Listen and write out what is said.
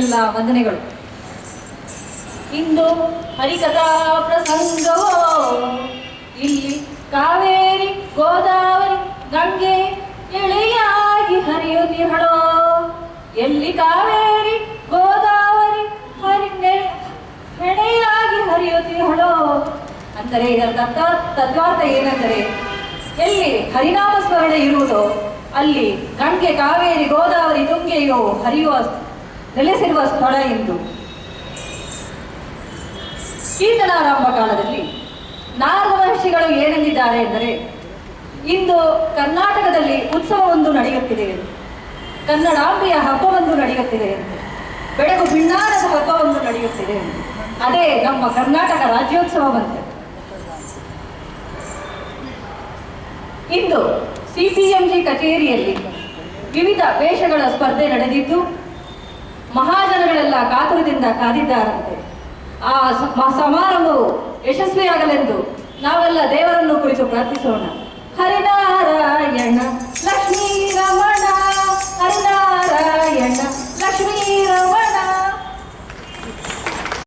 ಎಲ್ಲ ವಂದನೆಗಳು. ಇಂದು ಹರಿಕಥಾ ಪ್ರಸಂಗವೋ, ಇಲ್ಲಿ ಕಾವೇರಿ ಗೋದಾವರಿ ಗಂಗೆ ಎಳೆಯಾಗಿ ಹರಿಯುತ್ತಿಹಳೋ, ಎಲ್ಲಿ ಕಾವೇರಿ ಗೋದಾವರಿ ಎಳೆಯಾಗಿ ಹರಿಯುತ್ತಿಹಳೋ ಅಂದರೆ ಇದರ ತತ್ವಾರ್ಥ ಏನೆಂದರೆ, ಎಲ್ಲಿ ಹರಿನಾಮ ಸ್ಮರಣೆ ಇರುವುದೋ ಅಲ್ಲಿ ಗಂಗೆ ಕಾವೇರಿ ಗೋದಾವರಿ ತುಂಗೆಯು ಹರಿಯುವ ನೆಲೆಸಿರುವ ಸ್ಥಳ ಎಂದು. ಕೀರ್ತನಾರಂಭ ಕಾಲದಲ್ಲಿ ನಾರದ ಮಹರ್ಷಿಗಳು ಏನೆಂದಿದ್ದಾರೆ ಎಂದರೆ, ಇಂದು ಕರ್ನಾಟಕದಲ್ಲಿ ಉತ್ಸವವೊಂದು ನಡೆಯುತ್ತಿದೆ, ಕನ್ನಡಾಂಬೆಯ ಹಬ್ಬವೊಂದು ನಡೆಯುತ್ತಿದೆ, ಬೆಳಗು ಬಿಣ್ಣಾರದ ಹಬ್ಬವೊಂದು ನಡೆಯುತ್ತಿದೆ, ಅದೇ ನಮ್ಮ ಕರ್ನಾಟಕ ರಾಜ್ಯೋತ್ಸವವಂತೆ. ಇಂದು ಸಿಪಿಎಂಜಿ ಕಚೇರಿಯಲ್ಲಿ ವಿವಿಧ ವೇಷಗಳ ಸ್ಪರ್ಧೆ ನಡೆದಿದ್ದು ಮಹಾಜನಗಳೆಲ್ಲ ಕಾತುರದಿಂದ ಕಾದಿದ್ದಾರಂತೆ. ಆ ಸಮಾರಂಭವು ಯಶಸ್ವಿಯಾಗಲೆಂದು ನಾವೆಲ್ಲ ದೇವರನ್ನು ಕುರಿತು ಪ್ರಾರ್ಥಿಸೋಣ. ಹರಿನಾರಾಯಣ